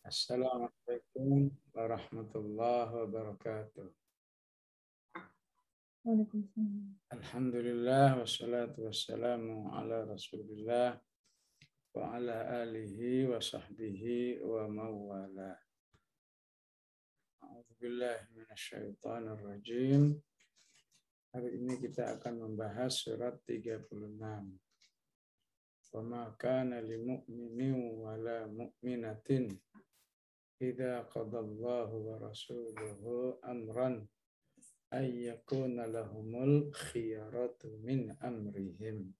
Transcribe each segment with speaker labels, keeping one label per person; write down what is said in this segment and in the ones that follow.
Speaker 1: Assalamualaikum warahmatullahi wabarakatuh.
Speaker 2: Waalaikumsalam.
Speaker 1: Alhamdulillah wassalatu wassalamu ala Rasulillah wa ala alihi wa sahbihi wa mawala. A'udzubillahi minasyaitonir rajim. Hari ini kita akan membahas surat 36. Wa ma kana lil mu'minin wa la mu'minatin idza qadallahu wa rasuluhu amran ay yakuna lahumul khiyaratu min amrihim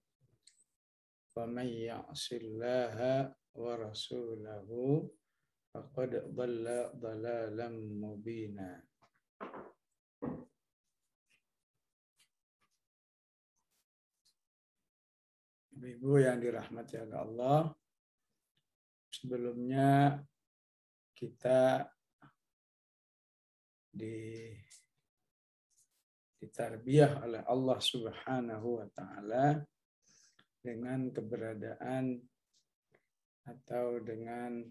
Speaker 1: wa may ya'sillaha wa rasulahu faqad dhalla dhalalan mubina. Ibu yang dirahmati oleh Allah, sebelumnya kita ditarbiyah oleh Allah Subhanahu wa taala dengan keberadaan atau dengan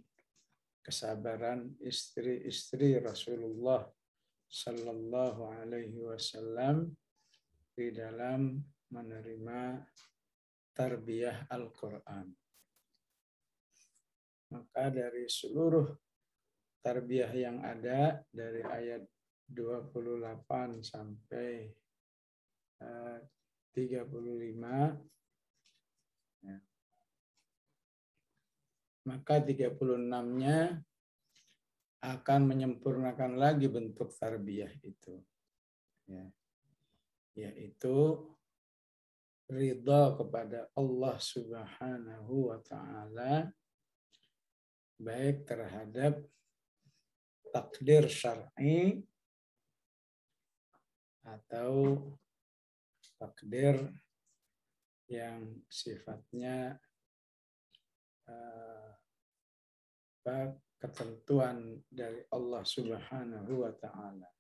Speaker 1: kesabaran istri-istri Rasulullah sallallahu alaihi wasallam di dalam menerima tarbiyah Al-Qur'an. Maka dari seluruh tarbiyah yang ada dari ayat 28 sampai 35, ya, maka 36-nya akan menyempurnakan lagi bentuk tarbiyah itu, ya, yaitu ridha kepada Allah Subhanahu wa taala baik terhadap takdir syar'i atau takdir yang sifatnya ketentuan dari Allah Subhanahu wa taala.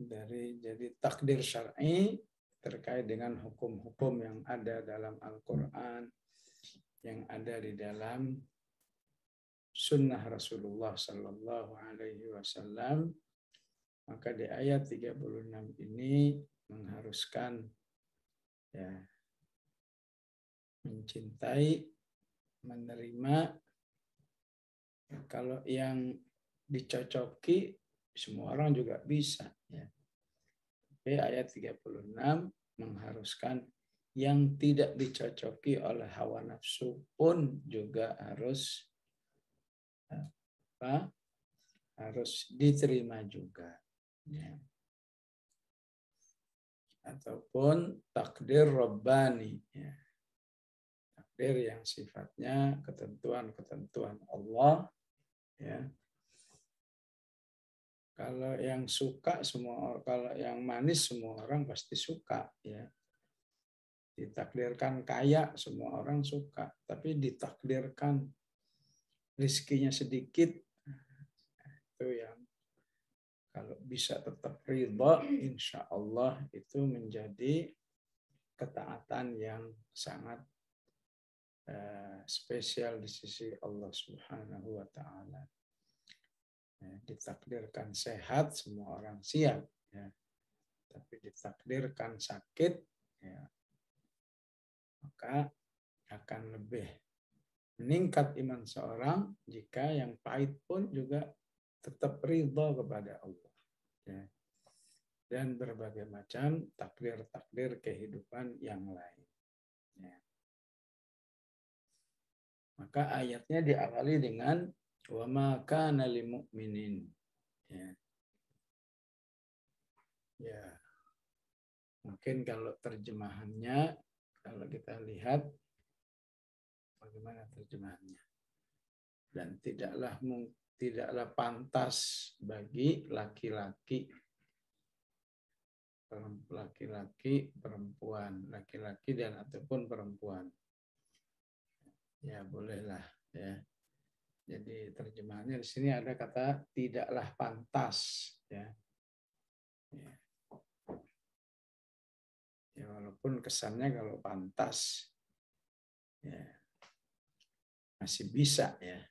Speaker 1: Jadi takdir syar'i terkait dengan hukum-hukum yang ada dalam Al-Qur'an, yang ada di dalam sunnah Rasulullah sallallahu alaihi wasallam. Maka di ayat 36 ini mengharuskan, ya, mencintai, menerima. Kalau yang dicocoki semua orang juga bisa, ya. Tapi ayat 36 mengharuskan yang tidak dicocoki oleh hawa nafsu pun juga harus diterima juga, ya. Ataupun takdir Rabbani, ya. Takdir yang sifatnya ketentuan-ketentuan Allah, ya. Kalau yang suka semua orang, kalau yang manis semua orang pasti suka, ya. Ditakdirkan kaya semua orang suka, tapi ditakdirkan rizkinya sedikit, itu yang kalau bisa tetap ridha, insya Allah itu menjadi ketaatan yang sangat spesial di sisi Allah Subhanahu wa taala. Ditakdirkan sehat semua orang siap, ya. Tapi ditakdirkan sakit, ya, maka akan lebih meningkat iman seorang jika yang pahit pun juga tetap ridha kepada Allah, ya. Dan berbagai macam takdir-takdir kehidupan yang lain, ya. Maka ayatnya diawali dengan wa ma kana lil mu'minin, ya. Ya. Mungkin kalau terjemahannya, kalau kita lihat bagaimana terjemahannya. Dan tidaklah pantas bagi laki-laki, perempuan, laki-laki dan ataupun perempuan. Ya, bolehlah, ya. Jadi terjemahannya di sini ada kata tidaklah pantas, ya. Ya. Ya, walaupun kesannya kalau pantas ya, masih bisa ya.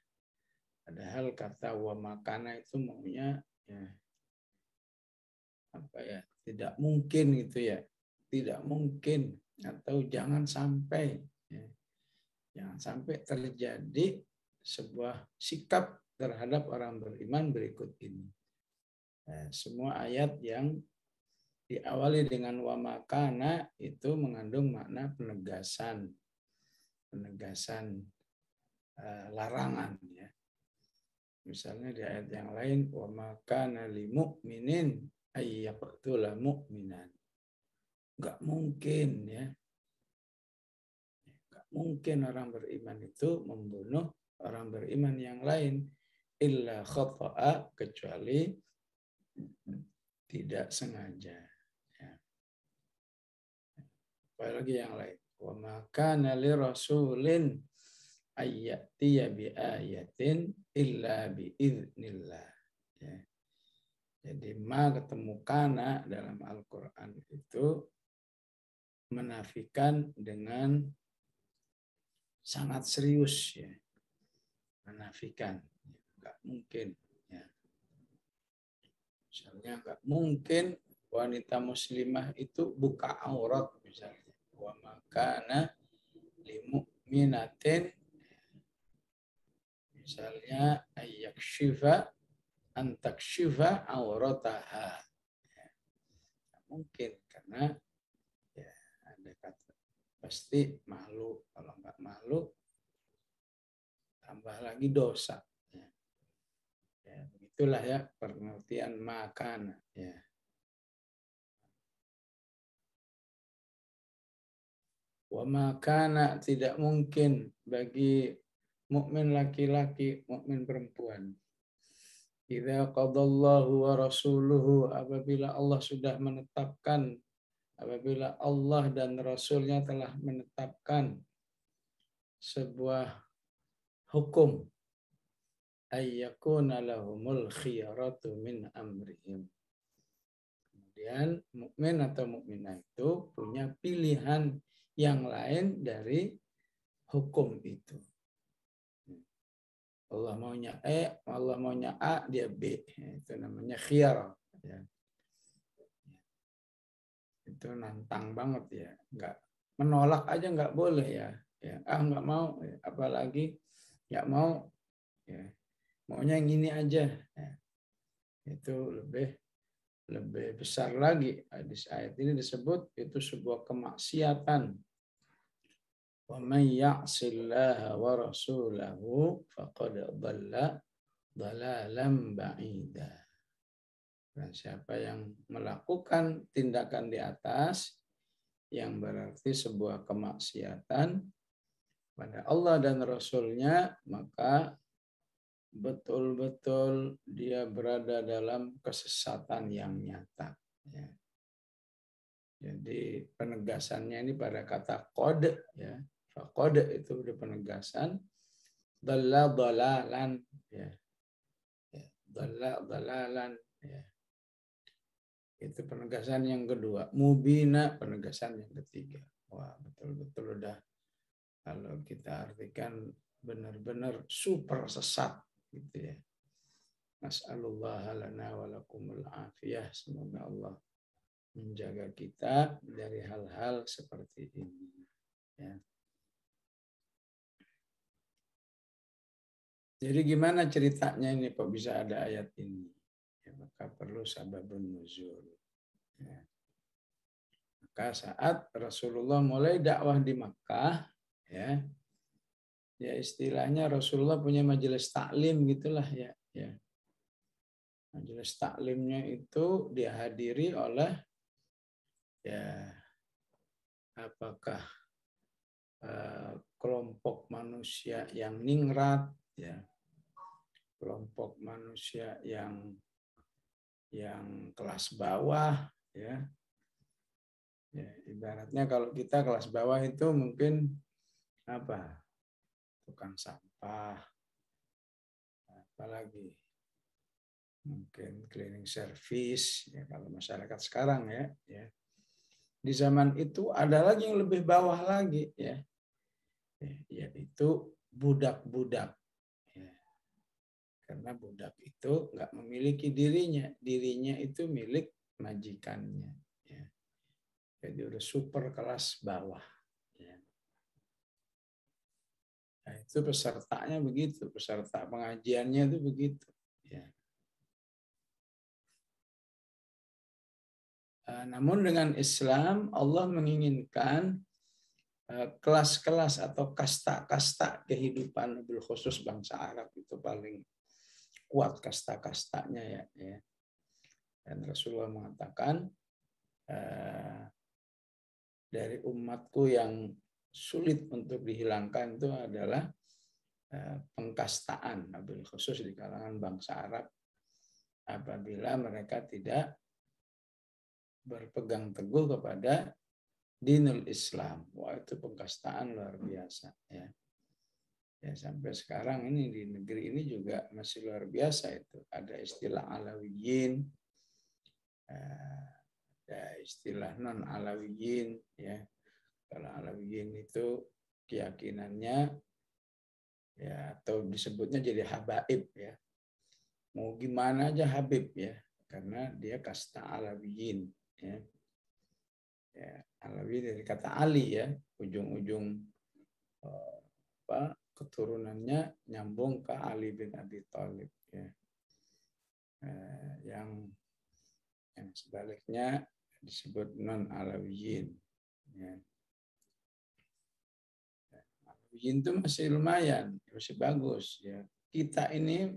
Speaker 1: Padahal kata wa makana itu maunya ya, apa ya, tidak mungkin gitu ya, tidak mungkin atau jangan sampai ya. Jangan sampai terjadi sebuah sikap terhadap orang beriman berikut ini. Nah, semua ayat yang diawali dengan wa makana itu mengandung makna penegasan, larangan ya. Misalnya di ayat yang lain wa makana lil mu'minin ay yaqtula mu'minan. Enggak mungkin ya. Enggak mungkin orang beriman itu membunuh orang beriman yang lain illa khata'a, kecuali tidak sengaja. Ya. Apalagi yang lain. Wa makana li rasulin ayyatiya bi ayatin illa bi idznillah. Ya. Jadi ma ketemu kana dalam Al-Qur'an itu menafikan dengan sangat serius ya. Menafikan. Enggak mungkin ya. Misalnya enggak mungkin wanita muslimah itu buka aurat misalnya. Wa makana limu'minatin misalnya ayyakshifa antakshifa aurataha. Ya, mungkin karena ya ada kata pasti malu, kalau enggak malu tambah lagi dosa. Ya. Ya, begitulah ya pengertian makana ya. Wa makana tidak mungkin bagi mukmin laki-laki, mukmin perempuan. Idza qadallahu wa rasuluhu, apabila Allah sudah menetapkan, apabila Allah dan Rasulnya telah menetapkan sebuah hukum, ayyakuna lahumul khiyaratu min amrihim. Kemudian mukmin atau mukminah itu punya pilihan yang lain dari hukum itu. Allah maunya E, Allah maunya A, dia B. Itu namanya khiyar. Ya. Itu nantang banget ya. Enggak, menolak aja nggak boleh ya. Ya, nggak mau. Apalagi nggak mau. Ya. Maunya yang ini aja. Ya. Itu lebih besar lagi. Hadis ayat ini disebut itu sebuah kemaksiatan. Wa may ya'sillaha wa rasulahu faqad dhalla dhalalan ba'ida. Dan siapa yang melakukan tindakan di atas yang berarti sebuah kemaksiatan pada Allah dan Rasul-Nya, maka betul-betul dia berada dalam kesesatan yang nyata. Ya. Jadi penegasannya ini pada kata qad ya. Faqad itu udah penegasan. Dhalla dhalalan ya. Dhalla dhalalan ya. Itu penegasan yang kedua. Mubina penegasan yang ketiga. Wah, betul-betul udah kalau kita artikan benar-benar super sesat gitu ya. Nas'alullah lana wa lakumul afiyah. Semoga Allah menjaga kita dari hal-hal seperti ini. Ya. Jadi gimana ceritanya ini kok bisa ada ayat ini? Ya, maka perlu sababun nuzul. Ya. Maka saat Rasulullah mulai dakwah di Makkah, ya istilahnya Rasulullah punya majelis taklim gitulah ya. Ya. Majelis taklimnya itu dihadiri oleh ya apakah kelompok manusia yang ningrat, ya kelompok manusia yang kelas bawah, ya ibaratnya kalau kita kelas bawah itu mungkin apa, tukang sampah, apalagi mungkin cleaning service ya kalau masyarakat sekarang ya. Di zaman itu ada lagi yang lebih bawah lagi ya. yaitu budak-budak. Ya. Karena budak itu nggak memiliki dirinya itu milik majikannya. Ya. Jadi udah super kelas bawah. Ya. Nah, itu pesertanya begitu, peserta pengajiannya itu begitu. Ya. Namun dengan Islam Allah menginginkan kelas-kelas atau kasta-kasta kehidupan, bil khusus bangsa Arab itu paling kuat kasta-kastanya ya. Dan Rasulullah mengatakan dari umatku yang sulit untuk dihilangkan itu adalah pengkastaan, bil khusus di kalangan bangsa Arab apabila mereka tidak berpegang teguh kepada dinul Islam. Wah, itu pengkastaan luar biasa ya. Ya sampai sekarang ini di negeri ini juga masih luar biasa itu. Ada istilah Alawiyin, ada istilah non Alawiyin ya. Kalau Alawiyin itu keyakinannya ya atau disebutnya jadi habaib ya. Mau gimana aja Habib ya, karena dia kasta Alawiyin ya. Ya, Alawi dari kata Ali ya, ujung-ujung keturunannya nyambung ke Ali bin Abi Thalib ya. Yang sebaliknya disebut non Alawiyin ya. Alawiyin itu masih lumayan, masih bagus ya. Kita ini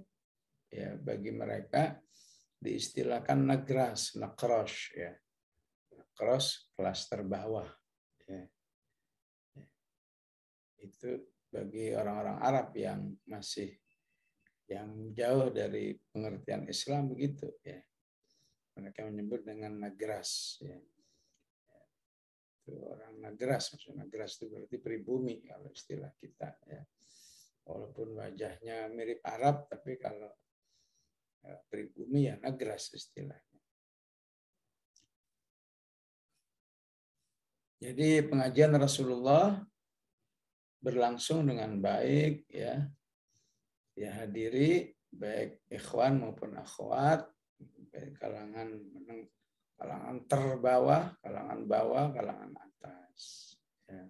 Speaker 1: ya bagi mereka diistilahkan negras, nakrosh ya. Cross kelas terbawah ya. Itu bagi orang-orang Arab yang masih yang jauh dari pengertian Islam begitu ya. Mereka menyebut dengan nagras ya. Itu orang nagras, maksudnya nagras itu berarti pribumi kalau istilah kita ya. Walaupun wajahnya mirip Arab tapi kalau pribumi ya nagras istilahnya. Jadi pengajian Rasulullah berlangsung dengan baik ya. Ya hadiri baik ikhwan maupun akhwat, baik kalangan terbawah, kalangan bawah, kalangan atas. Ya.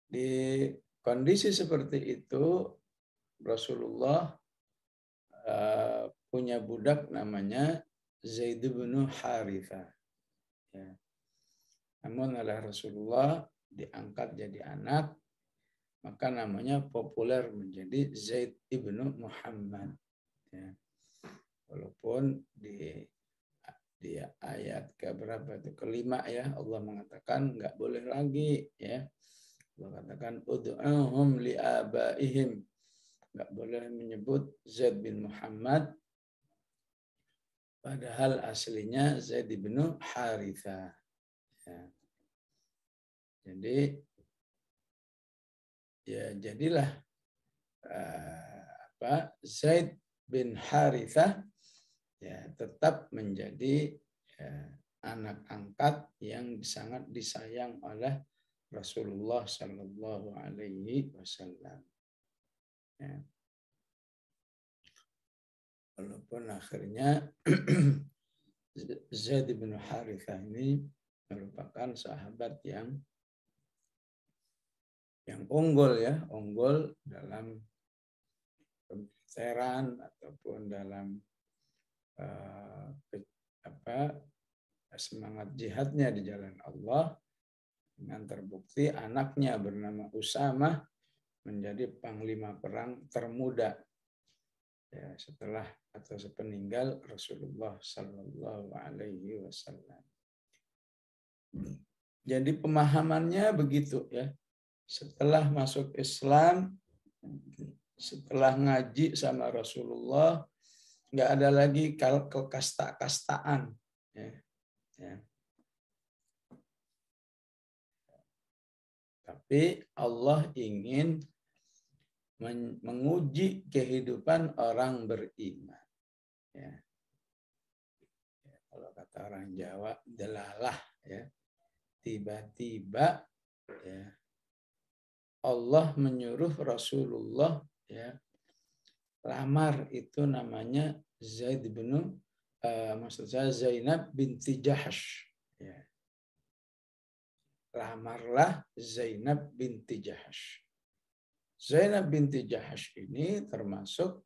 Speaker 1: Di kondisi seperti itu Rasulullah punya budak namanya Zaid bin Harithah. Ya. Namun oleh Rasulullah diangkat jadi anak, maka namanya populer menjadi Zaid ibnu Muhammad. Ya. Walaupun di ayat keberapa itu kelima ya Allah mengatakan nggak boleh lagi ya. Allah katakan ud'uhum li'abaihim, nggak boleh menyebut Zaid bin Muhammad padahal aslinya Zaid bin Harithah. Ya. Jadi ya jadilah Zaid bin Harithah ya tetap menjadi anak angkat yang sangat disayang oleh Rasulullah Sallallahu Alaihi Wasallam. Ya. Walaupun akhirnya Zaid bin Harithah ini merupakan sahabat yang unggul ya, unggul dalam pemiliteran ataupun dalam semangat jihadnya di jalan Allah, dengan terbukti anaknya bernama Usamah menjadi panglima perang termuda ya, setelah atau sepeninggal Rasulullah Sallallahu Alaihi Wasallam. Jadi pemahamannya begitu ya. Setelah masuk Islam, setelah ngaji sama Rasulullah, nggak ada lagi kasta-kastaan. Ya. Ya. Tapi Allah ingin menguji kehidupan orang beriman. Ya. Ya, kalau kata orang Jawa, delalah. Ya. Tiba-tiba ya, Allah menyuruh Rasulullah ya lamar itu namanya maksud saya Zainab binti Jahash. Ya. Lamarlah Zainab binti Jahash. Zainab binti Jahash ini termasuk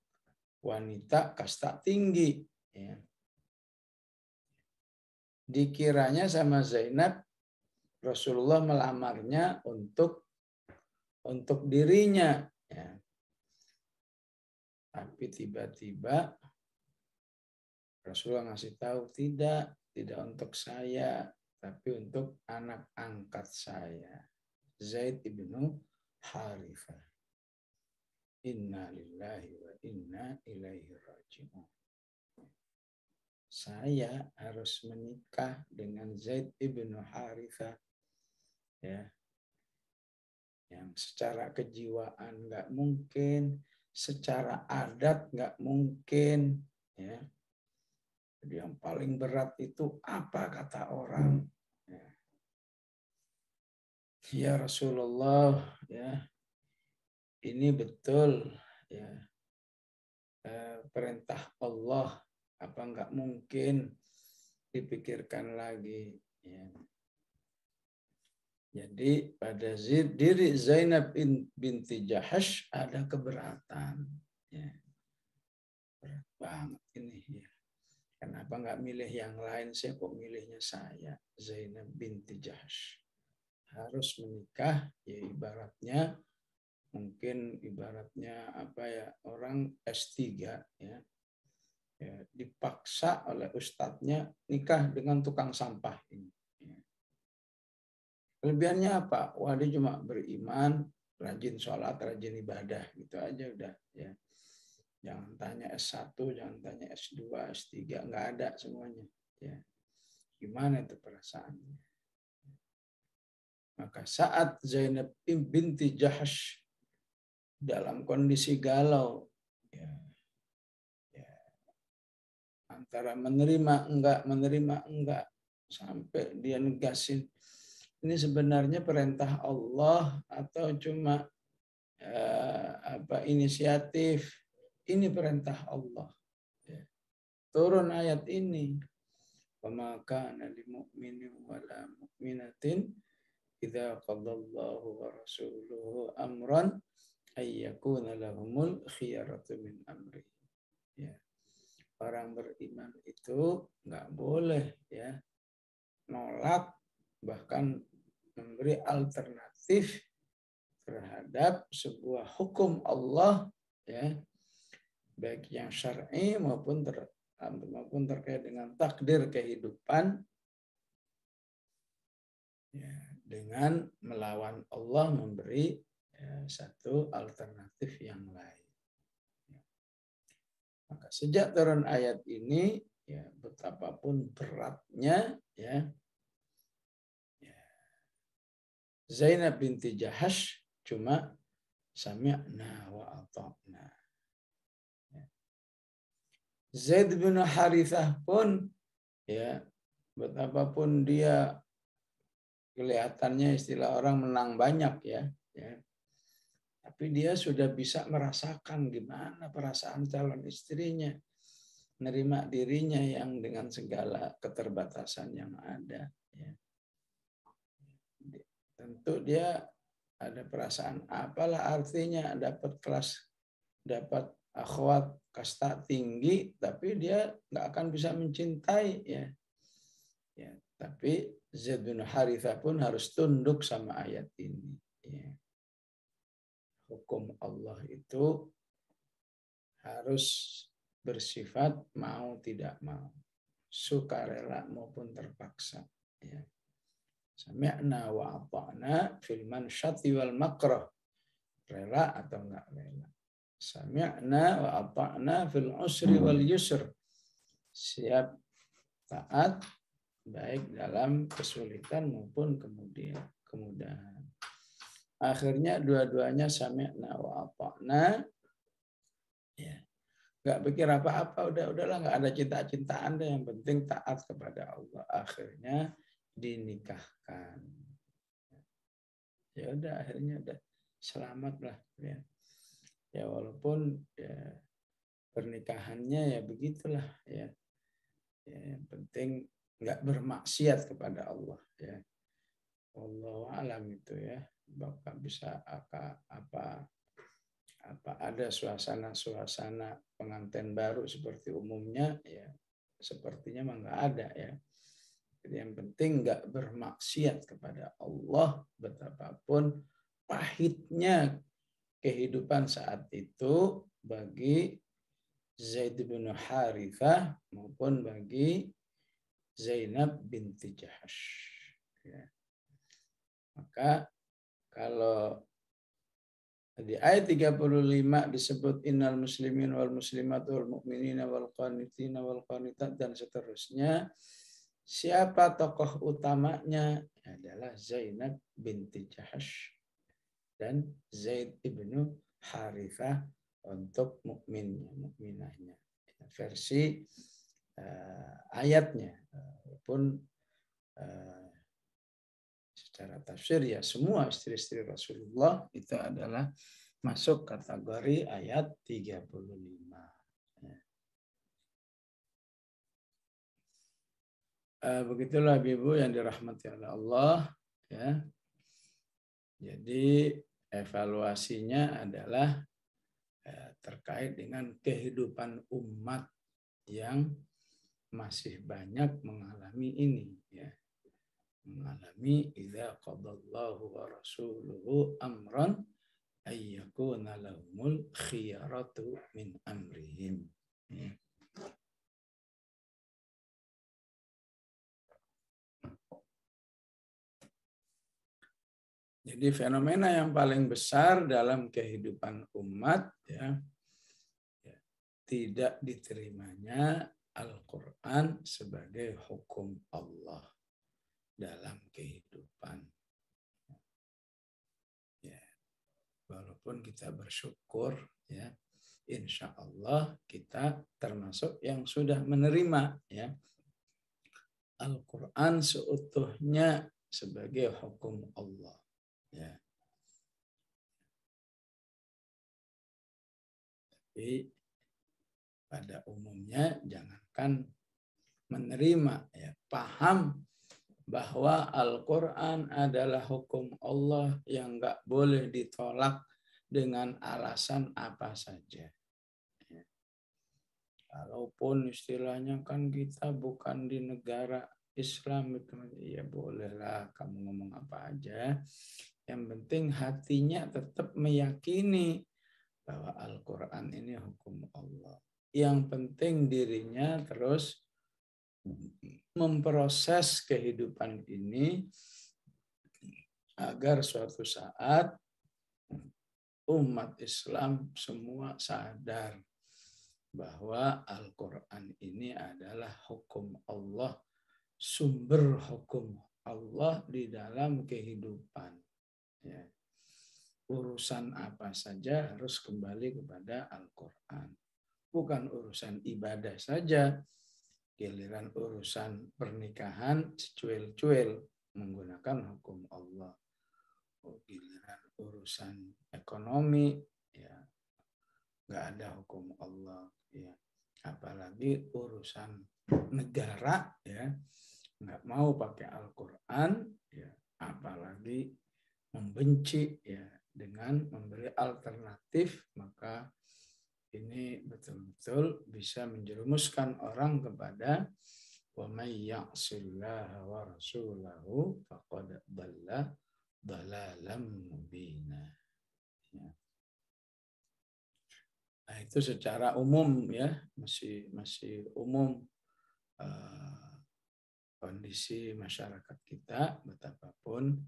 Speaker 1: wanita kasta tinggi. Ya. Dikiranya sama Zainab Rasulullah melamarnya untuk dirinya. Ya. Tapi tiba-tiba Rasulullah ngasih tahu tidak untuk saya, tapi untuk anak angkat saya, Zaid ibnu Harithah. Inna lillahi wa inna ilaihi raji'un. Saya harus menikah dengan Zaid ibnu Harithah, ya, yang secara kejiwaan nggak mungkin, secara adat nggak mungkin, ya. Jadi yang paling berat itu apa kata orang? Ya Rasulullah, ya ini betul, ya perintah Allah, apa enggak mungkin dipikirkan lagi? Ya. Jadi pada diri Zainab binti Jahash ada keberatan, ya. Berat banget ini, ya. Kenapa nggak milih yang lain? Saya kok milihnya saya, Zainab binti Jahash. Harus menikah, ya ibaratnya apa ya, orang S3 ya, dipaksa oleh ustadznya nikah dengan tukang sampah ini. Ya. Kelebihannya apa? Wah, dia cuma beriman, rajin sholat, rajin ibadah, gitu aja udah. Ya. Jangan tanya S1, jangan tanya S2, S3, nggak ada semuanya. Ya. Gimana itu perasaannya? Maka saat Zainab binti Jahash dalam kondisi galau, ya, antara menerima enggak, sampai dia negasin, ini sebenarnya perintah Allah atau cuma inisiatif? Ini perintah Allah. Ya. Turun ayat ini. Wa ma kana lil mu'minin wa la mu'minatin idza qadallahu wa rasuluhu amran ay yakuna lahumul khiyaratu min amri. Ya. Orang beriman itu nggak boleh ya nolak, bahkan memberi alternatif terhadap sebuah hukum Allah, ya, baik yang syar'i maupun terkait dengan takdir kehidupan, ya, dengan melawan Allah memberi satu alternatif yang lain. Maka sejak turun ayat ini, ya, betapapun beratnya, ya, Zainab binti Jahash cuma sami'na wa ata'na. Zaid bin Harithah pun, ya, betapapun dia kelihatannya istilah orang menang banyak, ya, tapi dia sudah bisa merasakan gimana perasaan calon istrinya, menerima dirinya yang dengan segala keterbatasan yang ada. Ya. Tentu dia ada perasaan apalah artinya dapat akhwat kasta tinggi, tapi dia nggak akan bisa mencintai, ya. Tapi Zaid bin Harithah pun harus tunduk sama ayat ini. Ya. Hukum Allah itu harus bersifat mau tidak mau, sukarela maupun terpaksa. Ya. Sami'na wa ata'na fil mansyati wal makrah. Rela atau enggak rela. Sami'na wa ata'na fil usri wal yusr. Siap taat baik dalam kesulitan maupun kemudahan. Akhirnya dua-duanya sami'na wa ata'na. Ya. Enggak pikir apa-apa, udahlah, enggak ada cinta-cintaan deh, yang penting taat kepada Allah. Akhirnya dinikahkan. ya udah akhirnya udah selamat lah ya. Ya walaupun ya pernikahannya ya begitulah ya. Ya yang penting nggak bermaksiat kepada Allah ya. Wallahu alam itu ya. Bapak bisa apa ada suasana pengantin baru seperti umumnya ya sepertinya mah nggak ada ya. Jadi yang penting nggak bermaksiat kepada Allah betapapun pahitnya kehidupan saat itu bagi Zaid bin Harithah maupun bagi Zainab binti Jahash. Ya. Maka kalau di ayat 35 disebut innal muslimin wal muslimat wal mu'minina wal qanitina wal qanitat dan seterusnya. Siapa tokoh utamanya? Adalah Zainab binti Jahash dan Zaid ibnu Harithah untuk mukminahnya. Versi ayatnya pun secara tafsir ya semua istri-istri Rasulullah itu adalah masuk kategori ayat 35. Begitulah Ibu yang dirahmati oleh Allah ya. Jadi evaluasinya adalah terkait dengan kehidupan umat yang masih banyak mengalami ini ya. Mengalami idza qadallahu wa rasuluhu amran ayyakuna lahumul khiyaratu min amrihim. Ya. Jadi fenomena yang paling besar dalam kehidupan umat ya, tidak diterimanya Al-Quran sebagai hukum Allah dalam kehidupan. Ya, walaupun kita bersyukur ya, insya Allah kita termasuk yang sudah menerima ya Al-Quran seutuhnya sebagai hukum Allah. Ya. Tapi pada umumnya jangankan menerima, ya, paham bahwa Al-Quran adalah hukum Allah yang nggak boleh ditolak dengan alasan apa saja. Ya. Walaupun istilahnya kan kita bukan di negara Islam, ya bolehlah kamu ngomong apa aja. Yang penting hatinya tetap meyakini bahwa Al-Quran ini hukum Allah. Yang penting dirinya terus memproses kehidupan ini agar suatu saat umat Islam semua sadar bahwa Al-Quran ini adalah hukum Allah, sumber hukum Allah di dalam kehidupan. Ya. Urusan apa saja harus kembali kepada Al-Quran. Bukan urusan ibadah saja. Giliran urusan pernikahan secuil-cuil menggunakan hukum Allah. Giliran urusan ekonomi ya nggak ada hukum Allah ya. Apalagi urusan negara ya nggak mau pakai Al-Quran ya, apalagi membenci ya dengan memberi alternatif, maka ini betul-betul bisa menjerumuskan orang kepada wa may ya'sillaha wa rasulahu faqad dhalla dhalalan mubina. Ya. Nah, itu secara umum ya, masih umum kondisi masyarakat kita, betapapun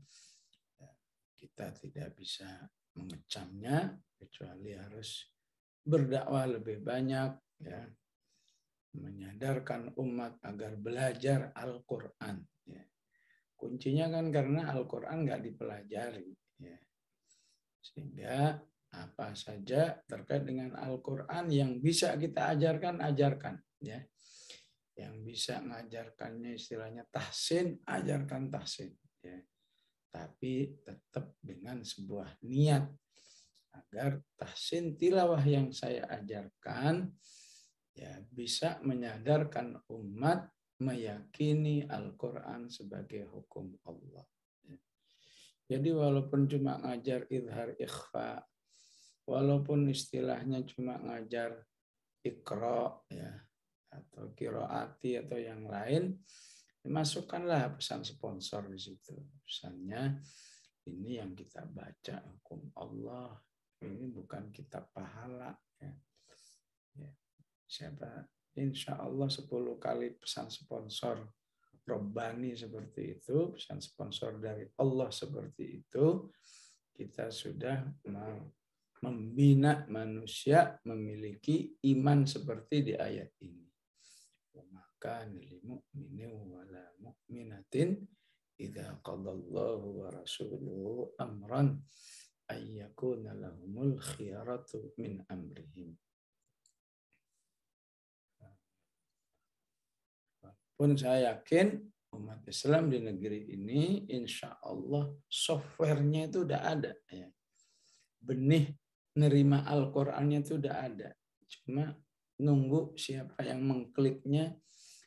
Speaker 1: ya, kita tidak bisa mengecamnya kecuali harus berdakwah lebih banyak ya, menyadarkan umat agar belajar Al-Quran ya. Kuncinya kan karena Al-Quran nggak dipelajari ya. Sehingga apa saja terkait dengan Al-Quran yang bisa kita ajarkan, ajarkan ya. Yang bisa mengajarkannya istilahnya tahsin, ajarkan tahsin ya. tapi tetap dengan sebuah niat agar tahsin tilawah yang saya ajarkan ya bisa menyadarkan umat meyakini Al-Quran sebagai hukum Allah. Jadi walaupun cuma ngajar izhar ikhfa, walaupun istilahnya cuma ngajar iqra ya atau qiraati atau yang lain, masukkanlah pesan sponsor di situ. Pesannya ini yang kita baca hukum Allah, ini bukan kitab pahala ya. Ya. Siapa insya Allah 10 kali pesan sponsor Robbani seperti itu, pesan sponsor dari Allah seperti itu, kita sudah membina manusia memiliki iman seperti di ayat ini. Maka lil mu'mini wala mu'minatin idza qadallahu wa rasuluhu amran ay yakuna lahumul khiyaratu min amrihim. Pun saya yakin umat Islam di negeri ini insya Allah softwarenya itu udah ada ya. Benih nerima Al-Qur'annya itu udah ada. Cuma nunggu siapa yang mengkliknya,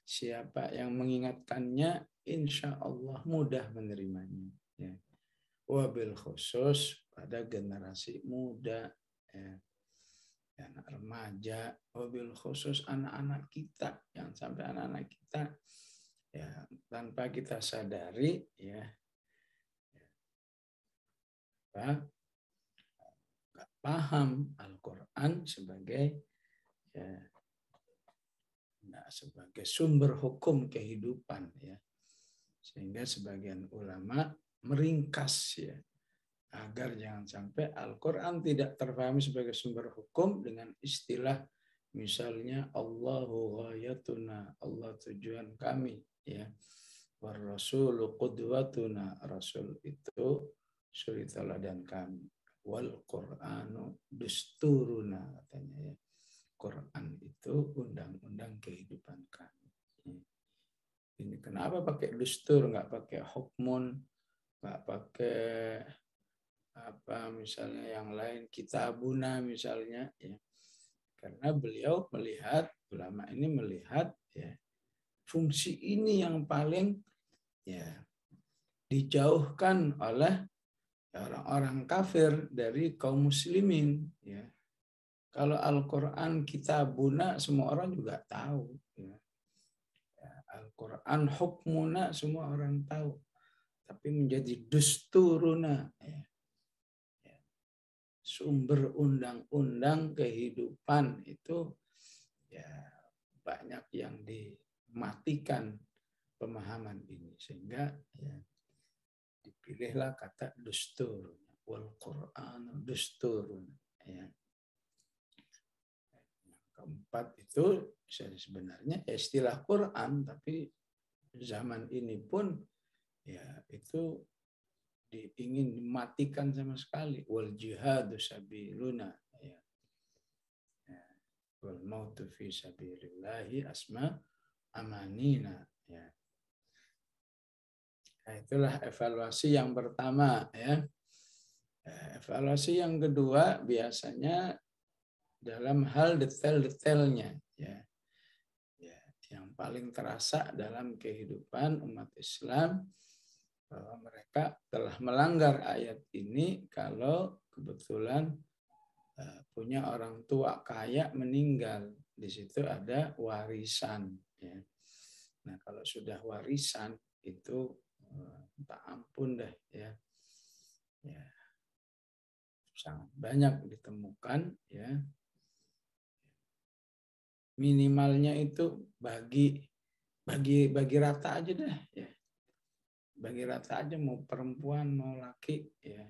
Speaker 1: siapa yang mengingatkannya, insya Allah mudah menerimanya. Ya. Wabil khusus pada generasi muda, ya. Anak remaja, wabil khusus anak-anak kita, yang sampai anak-anak kita ya tanpa kita sadari ya, nggak paham Al-Quran sebagai ya, sebagai sumber hukum kehidupan ya, sehingga sebagian ulama meringkas ya agar jangan sampai Al-Quran tidak terpahami sebagai sumber hukum dengan istilah misalnya Allahu ghayatuna, Allah tujuan kami ya, war rasulu qudwatuna, Rasul itu suri teladan kami, wal Qur'anu dusturuna katanya ya, Quran itu undang-undang kehidupan kami. Ini kenapa pakai dustur, nggak pakai hukmun, nggak pakai apa misalnya yang lain, kitabuna misalnya ya, karena beliau melihat, ulama ini melihat ya fungsi ini yang paling ya dijauhkan oleh orang-orang kafir dari kaum muslimin ya. Kalau Al-Quran kitabuna semua orang juga tahu ya. Al-Quran hukmuna semua orang tahu, tapi menjadi dusturuna ya. Sumber undang-undang kehidupan itu ya banyak yang dimatikan pemahaman ini, sehingga ya dipilihlah kata dustur, wal Qur'an dustur ya. Yang keempat itu sebenarnya istilah Quran, tapi zaman ini pun ya itu ingin dimatikan sama sekali. Wal jihadu sabiluna ya. Wal mautu fi sabilillahi asma amanina ya. Nah, itulah evaluasi yang pertama ya. Evaluasi yang kedua biasanya dalam hal detail-detailnya ya. Ya, yang paling terasa dalam kehidupan umat Islam bahwa mereka telah melanggar ayat ini kalau kebetulan punya orang tua kaya meninggal, di situ ada warisan ya. Nah, kalau sudah warisan itu tak ampun deh ya. Ya. Sangat banyak ditemukan ya. Minimalnya itu bagi rata aja deh ya. Bagi rata aja, mau perempuan mau laki ya,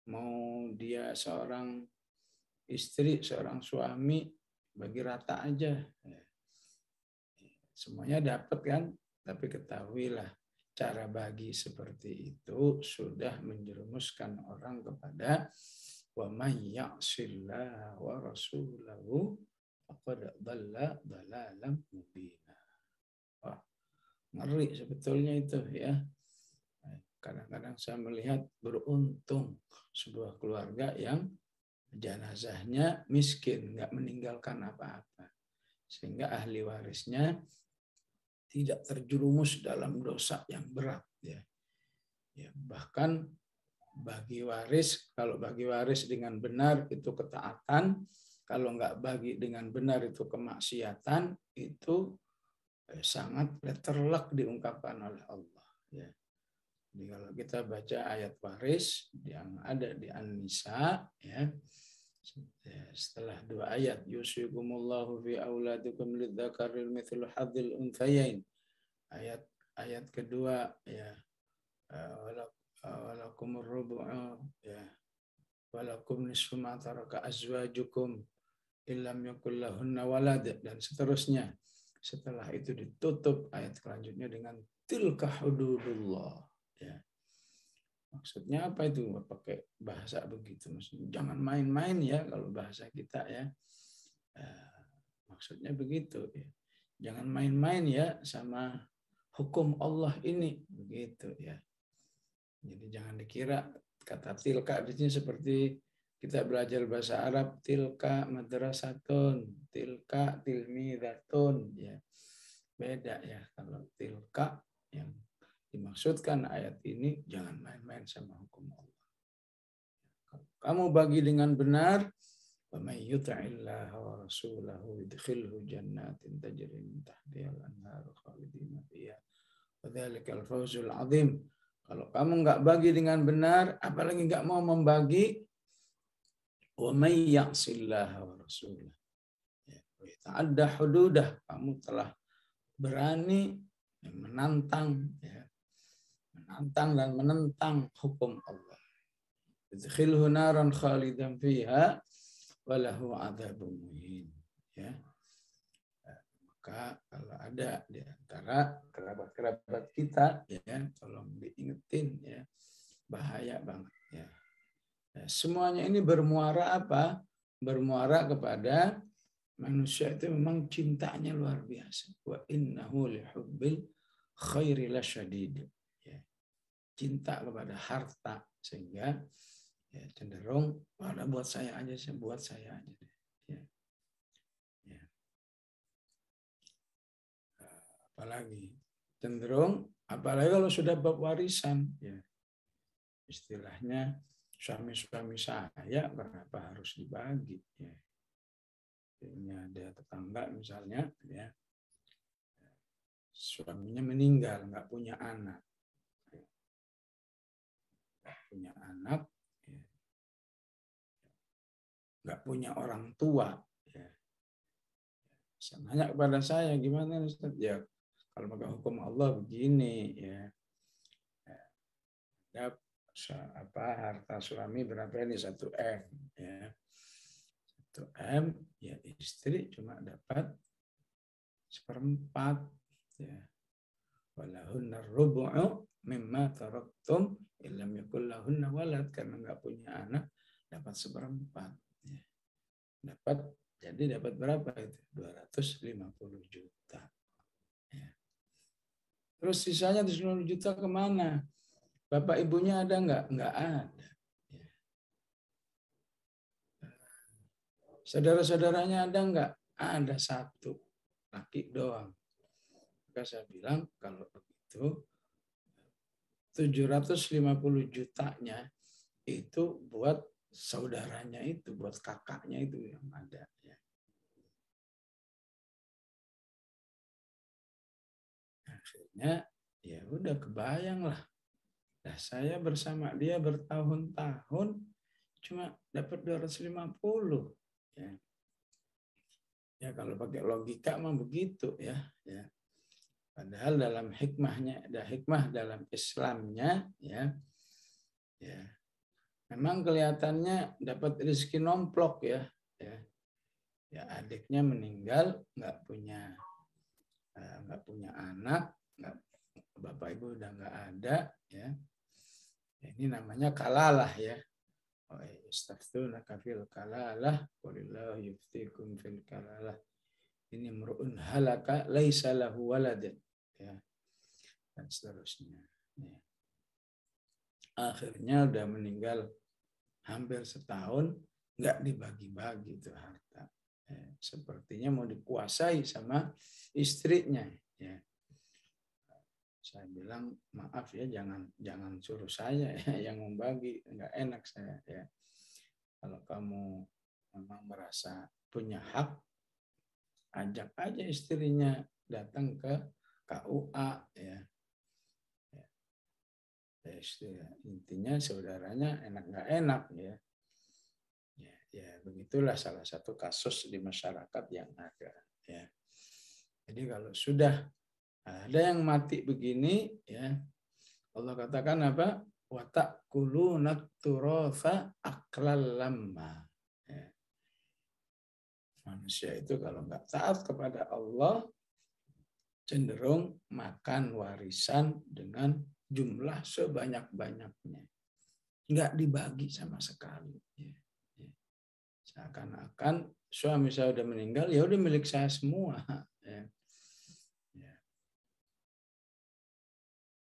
Speaker 1: mau dia seorang istri seorang suami, bagi rata aja ya. Semuanya dapat kan, tapi ketahuilah cara bagi seperti itu sudah menjerumuskan orang kepada wa may ya'sillah wa rasulahu faqad dhalla dhalalan mubina. Wah, ngeri sebetulnya itu ya. kadang-kadang saya melihat beruntung sebuah keluarga yang jenazahnya miskin, nggak meninggalkan apa-apa. Sehingga ahli warisnya tidak terjerumus dalam dosa yang berat. Ya. Ya, bahkan bagi waris, kalau bagi waris dengan benar itu ketaatan, kalau nggak bagi dengan benar itu kemaksiatan, itu sangat terlek diungkapkan oleh Allah. Ya. Jadi kalau kita baca ayat waris yang ada di An-Nisa, ya, setelah 2 ayat, yusikumullahu fi auladikum lidzakaril mithlu hadzil unthayain. Ayat kedua, ya, walakumur rubu'u, ya, walakum nisfu ma taraka azwajukum illam yakul lahunna walad, dan seterusnya. Setelah itu ditutup ayat selanjutnya dengan tilka hududullah. Ya. Maksudnya apa itu? Pakai bahasa begitu. Maksudnya jangan main-main ya kalau bahasa kita ya. Maksudnya begitu. Ya. Jangan main-main ya sama hukum Allah ini. Begitu ya. Jadi jangan dikira kata tilka di sini seperti kita belajar bahasa Arab, tilka madrasatun, tilka tilmidatun, ya. Beda ya, kalau tilka yang dimaksudkan ayat ini jangan main-main sama hukum Allah. Kamu bagi dengan benar, wa may yuti'illaha wa rasulahu yudkhilhu jannatin tajri min tahtiha al-anhar khalidina fiha wa dzalikal fawzul 'adzim. Kalau kamu nggak bagi dengan benar, apalagi nggak mau membagi, wa may ya'sillaha wa rasulahu, ta'adda hududah, kamu telah berani menantang, ya, menantang dan menentang hukum Allah. Yudkhilhu naran khalidan fiha wa lahu 'adzabun muhin. Ya. Maka kalau ada di antara kerabat-kerabat kita, ya, tolong diingetin ya, bahaya banget ya. Semuanya ini bermuara apa? Bermuara kepada manusia itu memang cintanya luar biasa. Wa innahu lihubbil khairi lasyadid. Ya. Cinta kepada harta sehingga ya, cenderung ada buat saya aja, buat saya aja. Ya. Ya. Apalagi cenderung, apalagi kalau sudah bab warisan, ya. Istilahnya suami-suami saya kenapa harus dibagi, ya. Ini ada tetangga misalnya, ya, suaminya meninggal, nggak punya anak, ya. Nggak punya orang tua, ya. Saya nanya kepada saya, gimana Ustaz? Ya, kalau pakai hukum Allah begini, ya. Ya, harta suami berapa ini? 1 M, ya. 1 M, ya istri cuma dapat 1/4, ya. Walahunna rubu'u mimma taraktum illam yakul lahunna walad, karena nggak punya anak dapat 1/4, ya. Jadi dapat berapa itu? 250 juta. Ya. Terus sisanya 250 juta kemana? Bapak ibunya ada nggak? Nggak ada. Ya. Saudara-saudaranya ada nggak? Ada 1, laki doang. Maka saya bilang kalau begitu 750 jutanya itu buat saudaranya itu, buat kakaknya itu yang ada. Ya. Akhirnya ya udah kebayang lah. Nah, saya bersama dia bertahun-tahun cuma dapat 250. Ya. Ya kalau pakai logika mah begitu ya. Ya. Padahal dalam hikmahnya, ada hikmah dalam Islamnya, ya. Ya. Memang kelihatannya dapat rezeki nomplok ya. Ya. Ya, adiknya meninggal, nggak punya anak, bapak ibu udah nggak ada, ya. Ini namanya kalalah ya. Istaftunaka fil kalalah, qulillahu yuftikum fil kalalah. Ini mru'un halaka laisa lahu walad, ya. Dan seterusnya. Ya. Akhirnya udah meninggal hampir setahun, nggak dibagi-bagi itu harta. Sepertinya mau dikuasai sama istrinya. Ya. Saya bilang maaf ya, jangan suruh saya ya yang membagi, nggak enak saya ya. Kalau kamu memang merasa punya hak, ajak aja istrinya datang ke KUA ya. Intinya saudaranya enak nggak enak ya. Ya begitulah salah satu kasus di masyarakat yang ada ya. Jadi kalau sudah ada yang mati begini ya, Allah katakan apa? Wa ta'kuluna turatsa aklal lamma. Ya. Manusia itu kalau nggak taat kepada Allah cenderung makan warisan dengan jumlah sebanyak-banyaknya. Nggak dibagi sama sekali. Ya. Seakan-akan suami saya udah meninggal, ya udah milik saya semua. Ya.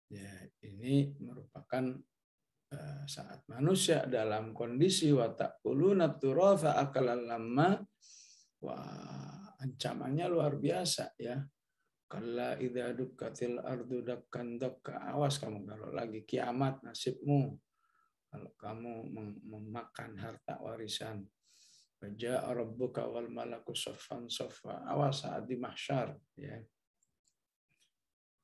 Speaker 1: Ya, ini merupakan saat manusia dalam kondisi watak uluna turatsa akalan lama, wah ancamannya luar biasa ya. Kalla idza dukkatil ardu dakkan dakka, awas kamu kalau lagi kiamat nasibmu kalau kamu memakan harta warisan. Faja'a rabbuka wal malaku saffan saffa, awas saat di mahsyar ya.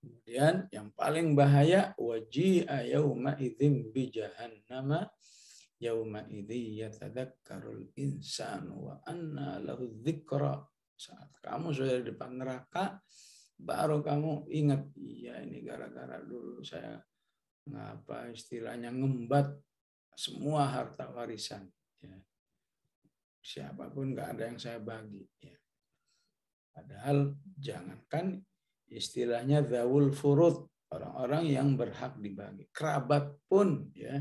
Speaker 1: Kemudian yang paling bahaya waji'a yauma idzin bi jahannama yauma idzi yatadzakkarul insanu wa anna lahu dzikra. Saat kamu sudah di depan neraka baru kamu ingat, iya ini gara-gara dulu saya ngapa istilahnya ngembat semua harta warisan ya. Siapapun nggak ada yang saya bagi ya. Padahal jangankan istilahnya zawul furud, orang-orang yang berhak dibagi, kerabat pun ya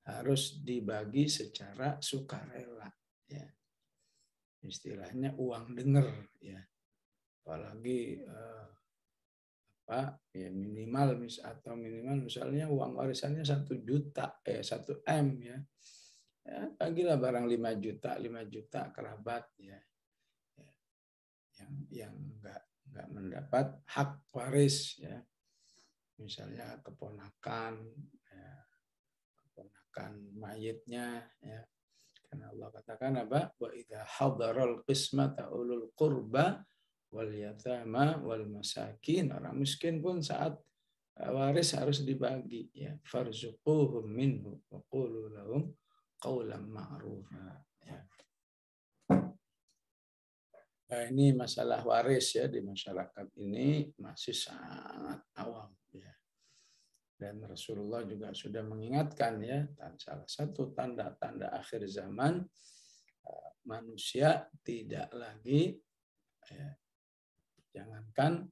Speaker 1: harus dibagi secara sukarela ya. Istilahnya uang dengar ya. Apalagi ya minimal misalnya uang warisannya 1 juta 1 M ya. Ya bagilah barang 5 juta kerabat ya. Yang enggak mendapat hak waris ya. Misalnya keponakan mayitnya ya. Karena Allah katakan apa? Wa idza hadaral qismata ulul qurba wal yatama wal masakin. Orang miskin pun saat waris harus dibagi ya. Farzuquhum minhu wa qulu lahum qawlan ma'rufa ya. Nah, ini masalah waris ya di masyarakat ini masih sangat awam ya. Dan Rasulullah juga sudah mengingatkan ya, salah satu tanda-tanda akhir zaman manusia tidak lagi ya, jangankan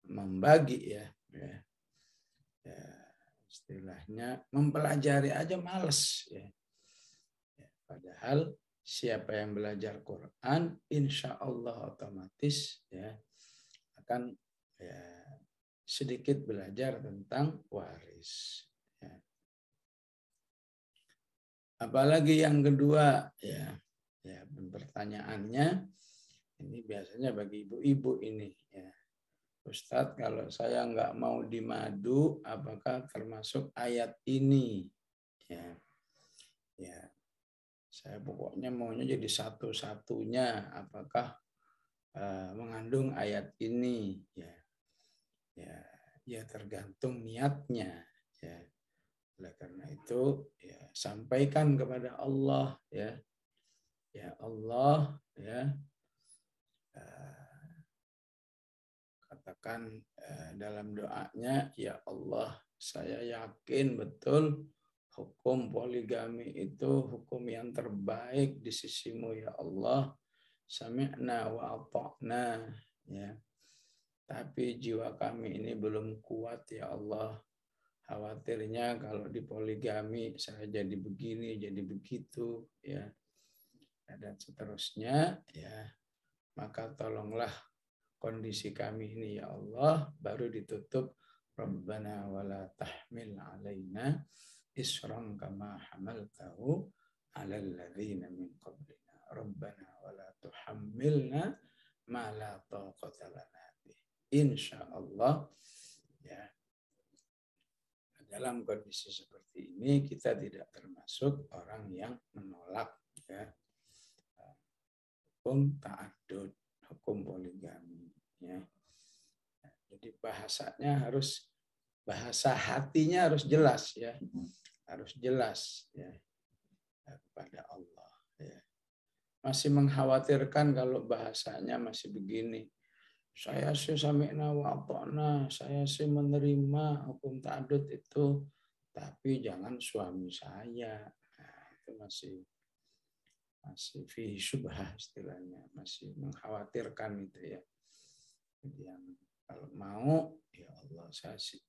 Speaker 1: membagi ya, istilahnya mempelajari aja males ya. Padahal siapa yang belajar Quran, insya Allah otomatis ya akan ya, sedikit belajar tentang waris. Ya. Apalagi yang kedua ya pertanyaannya ini biasanya bagi ibu-ibu ini ya. Ustadz, kalau saya nggak mau dimadu, apakah termasuk ayat ini? Ya, saya pokoknya maunya jadi satu-satunya. Apakah mengandung ayat ini? Ya tergantung niatnya. Ya, oleh karena itu, ya sampaikan kepada Allah, ya Allah, ya. Katakan dalam doanya, ya Allah, saya yakin betul hukum poligami itu hukum yang terbaik di sisimu ya Allah. Sami'na wa ata'na ya. Tapi jiwa kami ini belum kuat ya Allah. Khawatirnya kalau di poligami saya jadi begini, jadi begitu ya. Dan seterusnya ya. Maka tolonglah kondisi kami ini ya Allah, baru ditutup Rabbana wala tahmil alaina isran kama hamaltahu 'alal ladzina min qablina rabbana wa la tuhammilna ma la taqata lana bih. Insyaallah ya, dalam kondisi seperti ini kita tidak termasuk orang yang menolak ya hukum ta'addud, hukum poligami ya. Jadi bahasanya harus, bahasa hatinya harus jelas ya. Harus jelas ya kepada Allah ya. Masih mengkhawatirkan kalau bahasanya masih begini. Saya sih sami'na wa ata'na, saya sih menerima hukum ta'addud itu, tapi jangan suami saya. Nah, itu masih fi syubhah istilahnya, masih mengkhawatirkan itu ya. Jadi yang kalau mau ya Allah,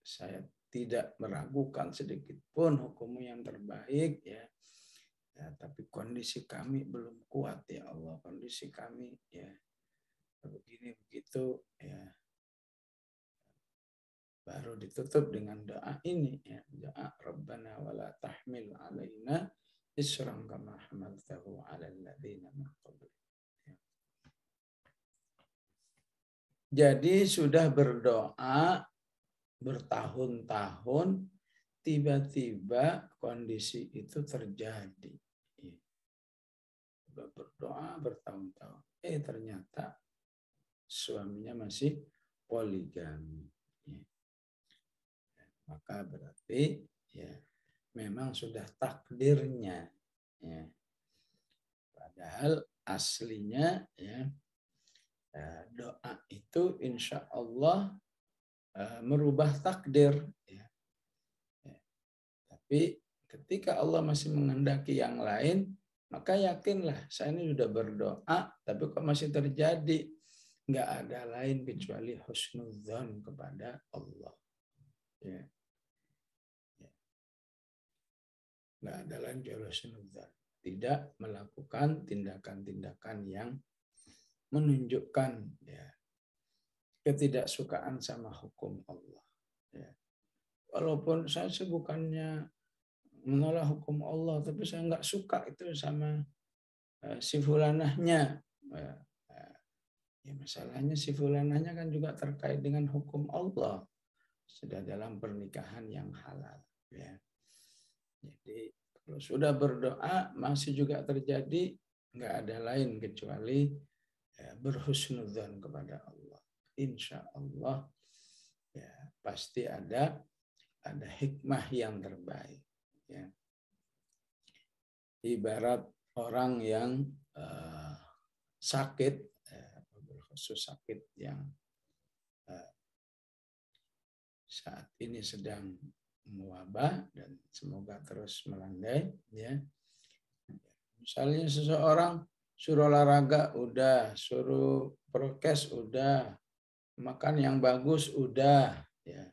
Speaker 1: saya tidak meragukan sedikit pun hukummu yang terbaik ya. Ya, tapi kondisi kami belum kuat ya Allah, kondisi kami ya begini begitu ya, baru ditutup dengan doa ini ya, doa Rabbana wala tahmil alaina isran kama hamaltahu 'alal ladzina min qablina. Jadi sudah berdoa bertahun-tahun, tiba-tiba kondisi itu terjadi. Sudah berdoa bertahun-tahun, ternyata suaminya masih poligami. Ya. Maka berarti ya memang sudah takdirnya. Ya. Padahal aslinya ya doa itu insya Allah merubah takdir. Ya. Ya. Tapi ketika Allah masih menghendaki yang lain, maka yakinlah saya ini sudah berdoa, tapi kok masih terjadi. Nggak ada lain kecuali husnudzon kepada Allah. Ya. Ya. Nggak ada lain kecuali husnudzon. Tidak melakukan tindakan-tindakan yang menunjukkan ya, ketidaksukaan sama hukum Allah. Ya. Walaupun saya bukannya menolak hukum Allah, tapi saya nggak suka itu sama si fulanahnya. Ya, masalahnya si fulanahnya kan juga terkait dengan hukum Allah. Sudah dalam pernikahan yang halal. Ya. Jadi kalau sudah berdoa masih juga terjadi, nggak ada lain kecuali ya, berhusnudzon kepada Allah. Insya Allah ya, pasti ada hikmah yang terbaik. Ya. Ibarat orang yang sakit, khusus sakit yang saat ini sedang mewabah dan semoga terus melandai. Ya. Misalnya seseorang suruh olahraga udah, suruh prokes udah, makan yang bagus udah. Ya.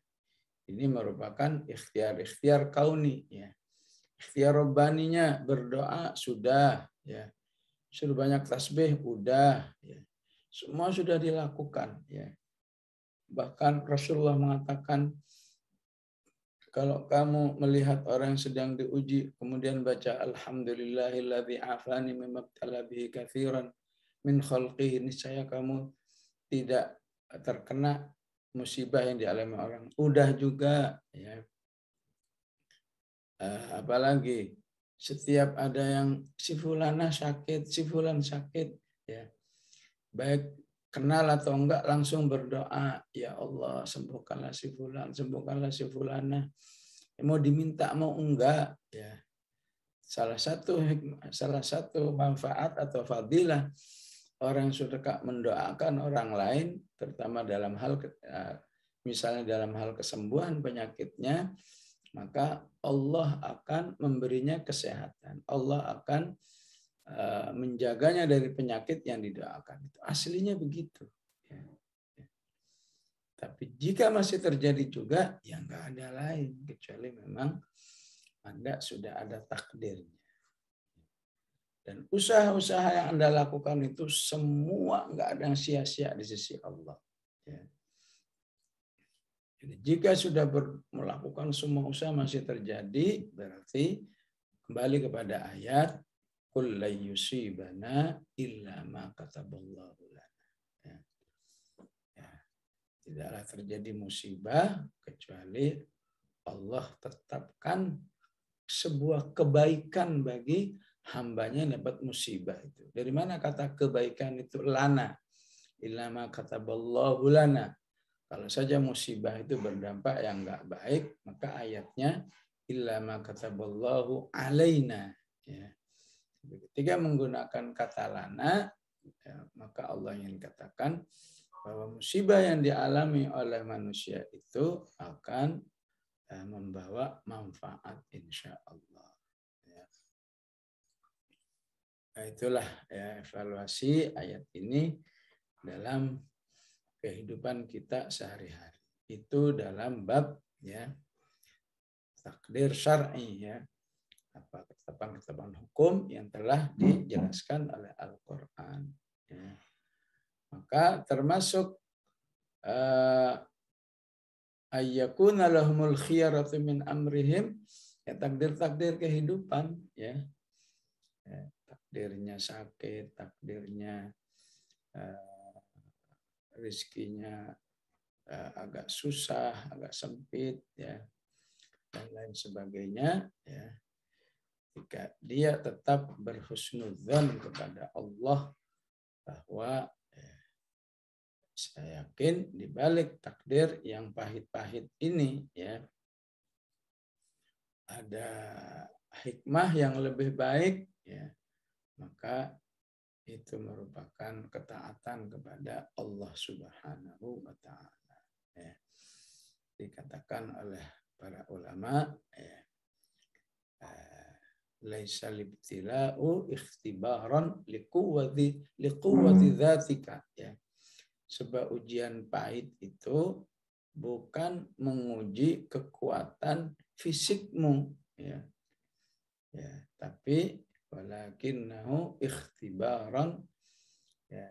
Speaker 1: Ini merupakan ikhtiar kauni. Ya. Ikhtiar robbaninya berdoa sudah. Ya. Suruh banyak tasbih udah. Ya. Semua sudah dilakukan. Ya. Bahkan Rasulullah mengatakan, kalau kamu melihat orang yang sedang diuji, kemudian baca Alhamdulillahilladzi afani mimma ibtala bihi katsiran min khalqihi, niscaya kamu tidak terkena musibah yang dialami orang. Udah juga ya. Apalagi setiap ada yang si fulana sakit, si fulan sakit ya. Baik kenal atau enggak langsung berdoa, ya Allah sembuhkanlah si fulan, sembuhkanlah si fulana. Mau diminta mau enggak ya. Salah satu manfaat atau fadilah orang yang suka mendoakan orang lain, terutama dalam hal misalnya dalam hal kesembuhan penyakitnya, maka Allah akan memberinya kesehatan. Allah akan menjaganya dari penyakit yang didoakan. Itu aslinya begitu. Ya. Tapi jika masih terjadi juga, ya nggak ada lain kecuali memang Anda sudah ada takdirnya. Dan usaha-usaha yang Anda lakukan itu semua nggak ada yang sia-sia di sisi Allah. Ya. Jadi jika sudah melakukan semua usaha masih terjadi, berarti kembali kepada ayat qul la yusibana illa ma kataballahu lana. Ya. Ya. Tidaklah terjadi musibah kecuali Allah tetapkan sebuah kebaikan bagi hambanya yang dapat musibah itu. Dari mana kata kebaikan itu? Lana. Illa ma kataballahu lana. Kalau saja musibah itu berdampak yang enggak baik, maka ayatnya illa ma kataballahu alaina. Ya. Ketika menggunakan kata lana, ya, maka Allah ingin katakan bahwa musibah yang dialami oleh manusia itu akan membawa manfaat insya Allah. Ya. Nah, itulah ya, evaluasi ayat ini dalam kehidupan kita sehari-hari. Itu dalam bab ya takdir syar'i ya, apa ketetapan-ketetapan hukum yang telah dijelaskan oleh Al-Qur'an. Ya. Maka termasuk ayyakuna lahumul khiyaratu min amrihim, ya takdir-takdir kehidupan ya. Ya, takdirnya sakit, takdirnya rezekinya agak susah, agak sempit ya, dan lain sebagainya ya. Jika dia tetap berhusnudzon kepada Allah bahwa saya yakin di balik takdir yang pahit-pahit ini ya ada hikmah yang lebih baik ya, maka itu merupakan ketaatan kepada Allah Subhanahu wa taala. Ya. Dikatakan oleh para ulama ya, laisa libtila'u ikhtibaran liquwwati dzatika ya. Sebab ujian pahit itu bukan menguji kekuatan fisikmu ya. Ya, tapi walakinnahu ikhtibaran ya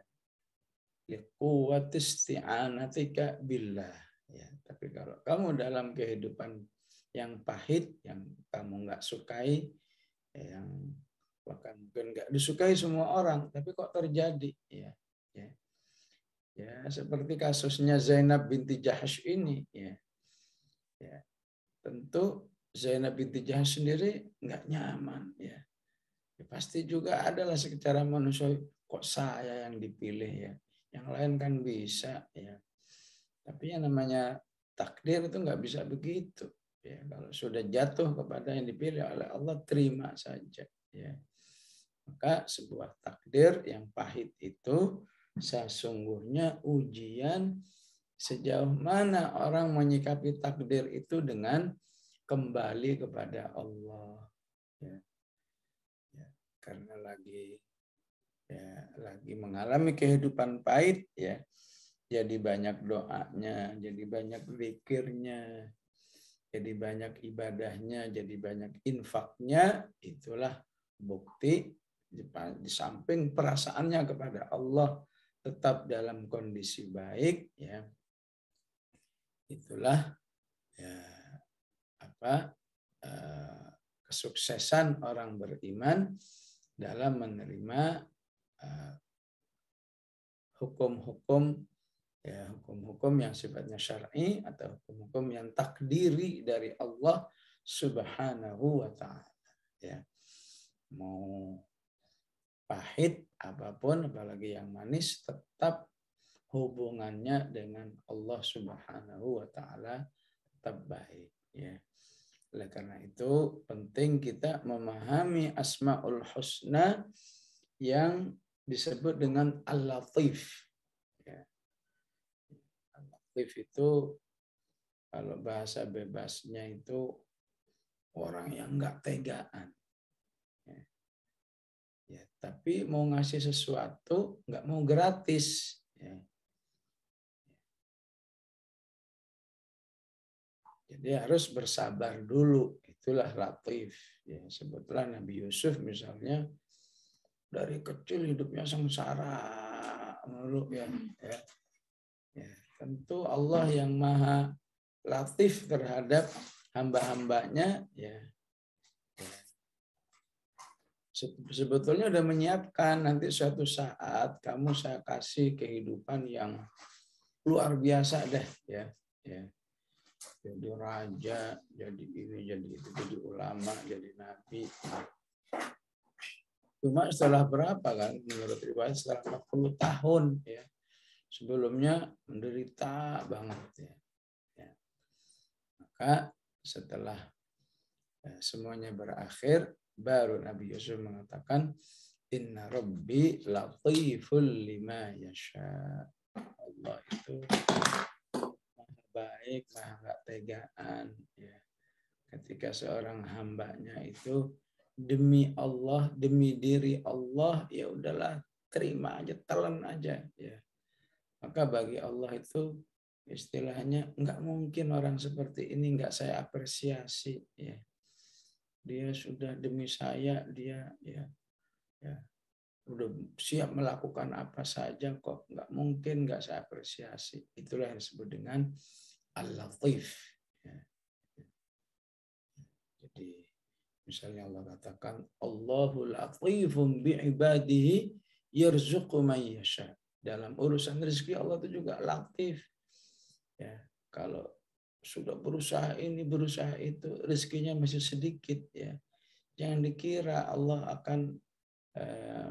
Speaker 1: liquwwati isti'anatika billah ya. Tapi kalau kamu dalam kehidupan yang pahit, yang kamu nggak sukai, yang bahkan mungkin nggak disukai semua orang, tapi kok terjadi ya. Ya, seperti kasusnya Zainab binti Jahsy ini ya. Ya. Tentu Zainab binti Jahsy sendiri nggak nyaman ya. Ya, pasti juga adalah secara manusia, kok saya yang dipilih ya. Yang lain kan bisa ya. Tapi yang namanya takdir itu nggak bisa begitu. Ya, kalau sudah jatuh kepada yang dipilih oleh Allah, terima saja ya. Maka sebuah takdir yang pahit itu sesungguhnya ujian sejauh mana orang menyikapi takdir itu dengan kembali kepada Allah. Ya. Ya, karena lagi mengalami kehidupan pahit ya, jadi banyak doanya, jadi banyak zikirnya, jadi banyak ibadahnya, jadi banyak infaknya. Itulah bukti di samping perasaannya kepada Allah tetap dalam kondisi baik ya, itulah ya kesuksesan orang beriman dalam menerima hukum-hukum ya, hukum-hukum yang sifatnya syar'i atau hukum-hukum yang takdiri dari Allah Subhanahu wa taala ya. Mau pahit apapun, apalagi yang manis, tetap hubungannya dengan Allah Subhanahu wa taala tetap baik ya. Oleh karena itu penting kita memahami Asmaul Husna yang disebut dengan Al-Latif ya. Al-Latif itu kalau bahasa bebasnya itu orang yang enggak tegaan. Ya, tapi mau ngasih sesuatu nggak mau gratis. Ya. Jadi harus bersabar dulu. Itulah latif. Ya, sebutlah Nabi Yusuf misalnya dari kecil hidupnya sengsara menurut ya. Ya. Tentu Allah yang maha latif terhadap hamba-hambanya, ya. Sebetulnya udah menyiapkan nanti suatu saat kamu saya kasih kehidupan yang luar biasa deh, ya. Jadi raja, jadi ini, jadi itu, jadi ulama, jadi nabi. Cuma setelah berapa kan? Menurut riwayat setelah 40 tahun, ya. Sebelumnya menderita banget, ya. Maka setelah semuanya berakhir, baru Nabi Yusuf mengatakan, Inna Rabbi latiful lima yasha. Allah itu maha baik, maha gak tegaan. Ya. Ketika seorang hambanya itu demi Allah, demi diri Allah, ya udahlah, terima aja, telan aja. Ya. Maka bagi Allah itu istilahnya nggak mungkin orang seperti ini nggak saya apresiasi. Ya. Dia sudah demi saya, dia ya udah siap melakukan apa saja kok, nggak mungkin nggak saya apresiasi. Itulah yang disebut dengan Al-Latif. Ya. Jadi misalnya Allah katakan Allahu latifun bi'ibadihi yarzuqu man yasha. Dalam urusan rezeki Allah itu juga latif. Ya, kalau sudah berusaha ini, berusaha itu, rezekinya masih sedikit, ya. Jangan dikira Allah akan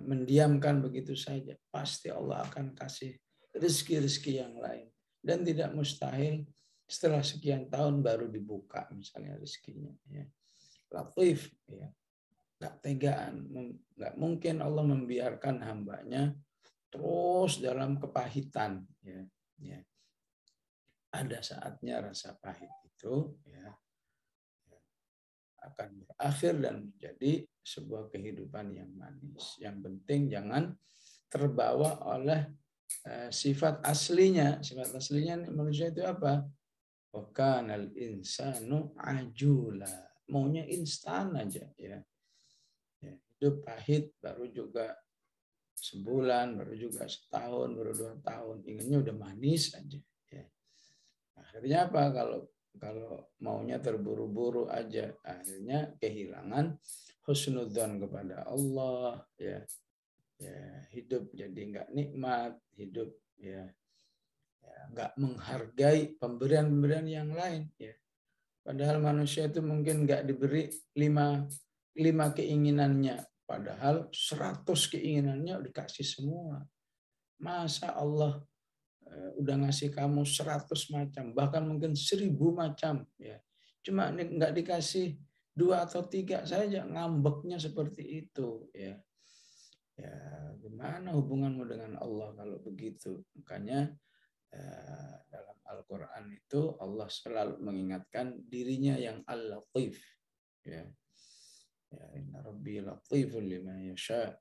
Speaker 1: mendiamkan begitu saja. Pasti Allah akan kasih rezeki-rezeki yang lain. Dan tidak mustahil setelah sekian tahun baru dibuka misalnya rezekinya. Ya. Latif, ya. Nggak tegaan. Nggak mungkin Allah membiarkan hambanya terus dalam kepahitan. Ya. Ya. Ada saatnya rasa pahit itu, ya, akan berakhir dan menjadi sebuah kehidupan yang manis. Yang penting jangan terbawa oleh sifat aslinya. Sifat aslinya manusia itu apa? Wa kanal insanu ajula. Maunya instan aja, ya. Hidup pahit baru juga sebulan, baru juga setahun, baru 2 tahun. Inginnya udah manis aja, ya. Akhirnya apa? Kalau maunya terburu-buru aja, akhirnya kehilangan husnudzon kepada Allah, ya. Hidup jadi nggak nikmat, hidup ya nggak menghargai pemberian-pemberian yang lain, ya. Padahal manusia itu mungkin nggak diberi lima keinginannya, padahal 100 keinginannya dikasih semua. Masa Allah udah ngasih kamu 100 macam, bahkan mungkin 1000 macam, ya. Cuma nggak dikasih 2 atau 3 saja, ngambeknya seperti itu, ya. Ya, gimana hubunganmu dengan Allah kalau begitu? Makanya dalam Al-Quran itu Allah selalu mengingatkan dirinya yang Al-Latif, ya. Inna Rabbi latifun lima yasha.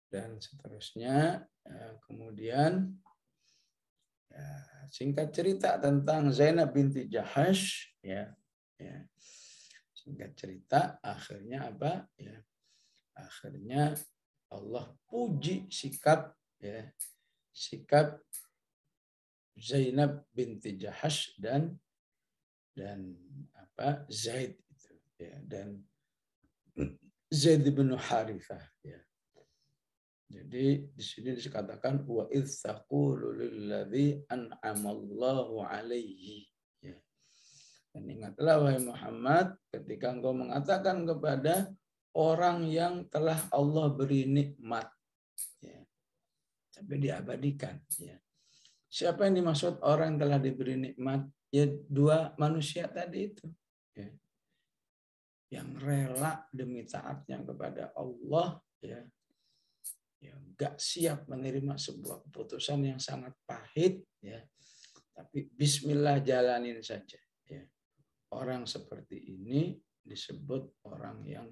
Speaker 1: Dan seterusnya, kemudian singkat cerita tentang Zainab binti Jahash, ya. Singkat cerita, akhirnya apa? Ya, akhirnya Allah puji sikap Zainab binti Jahash dan Zaid itu, ya, dan Zaid bin Harithah, ya. Jadi di sini dikatakan wa idz taqulu lilladzi an'amallahu alaihi, ya. Dan ingatlah wahai Muhammad ketika engkau mengatakan kepada orang yang telah Allah beri nikmat, ya, sampai diabadikan, ya. Siapa yang dimaksud orang yang telah diberi nikmat? Ya 2 manusia tadi itu, ya. Yang rela demi taatnya kepada Allah, ya. Nggak siap menerima sebuah keputusan yang sangat pahit, ya. Tapi Bismillah jalanin saja, ya. Orang seperti ini disebut orang yang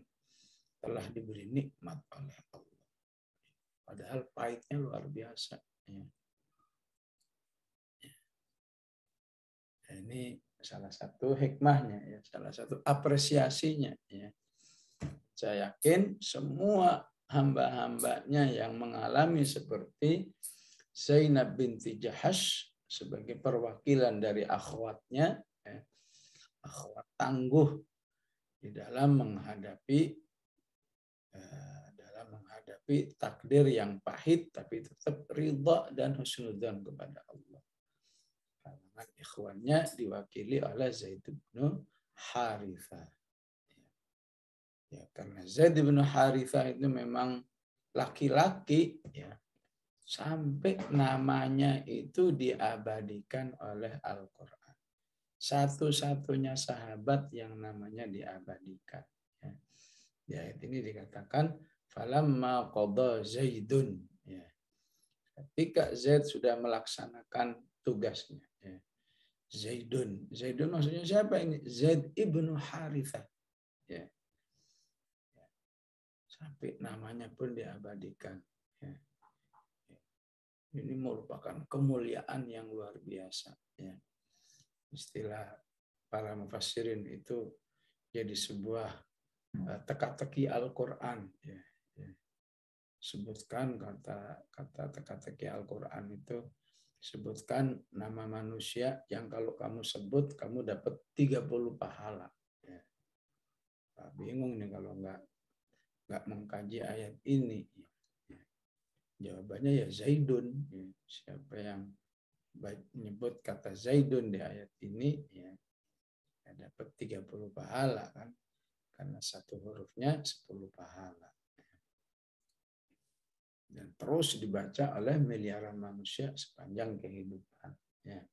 Speaker 1: telah diberi nikmat oleh Allah. Padahal pahitnya luar biasa, ya. Ini salah satu hikmahnya, ya, salah satu apresiasinya, ya. Saya yakin semua hamba-hambanya yang mengalami seperti Zainab binti Jahash, sebagai perwakilan dari akhwatnya, akhwat tangguh di dalam menghadapi takdir yang pahit, tapi tetap ridha dan husnudzan kepada Allah. Kalangan ikhwannya diwakili oleh Zaid bin Harithah. Ya, karena Zaid bin Harithah itu memang laki-laki, ya, sampai namanya itu diabadikan oleh Al-Quran. Satu-satunya sahabat yang namanya diabadikan. Ya. Di ayat ini dikatakan, falamma qada Zaidun. Ya. Ketika Zaid sudah melaksanakan tugasnya. Ya. Zaidun. Zaidun maksudnya siapa ini? Zaid ibnu Harithah. Ya. Sampai namanya pun diabadikan. Ya. Ini merupakan kemuliaan yang luar biasa. Ya. Istilah para mufassirin itu jadi sebuah teka-teki Al-Quran. Ya. Ya. Sebutkan kata teka-teki Al-Quran itu, sebutkan nama manusia yang kalau kamu sebut kamu dapat 30 pahala. Ya. Bingung nih kalau nggak mengkaji ayat ini. Ya. Jawabannya ya Zaidun. Ya. Siapa yang menyebut kata Zaidun di ayat ini, ya dapat 30 pahala kan, karena satu hurufnya 10 pahala. Dan terus dibaca oleh miliaran manusia sepanjang kehidupan. Ya.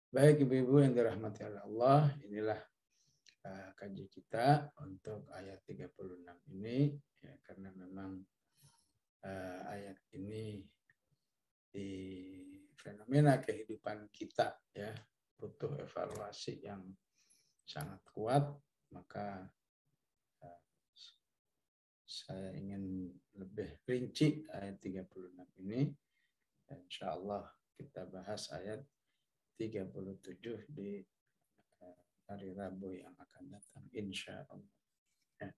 Speaker 1: Baik ibu-ibu yang dirahmati Allah, inilah kaji kita untuk ayat 36 ini, ya, karena memang ayat ini di fenomena kehidupan kita, ya, butuh evaluasi yang sangat kuat, maka saya ingin lebih rinci ayat 36 ini. Insya Allah kita bahas ayat 37 di hari Rabu yang akan datang, insya Allah. Ya.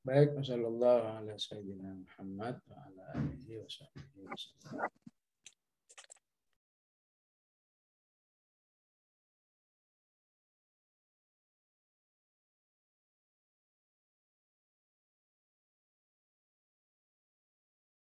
Speaker 1: Baik, wassalamualaikum warahmatullahi wabarakatuh.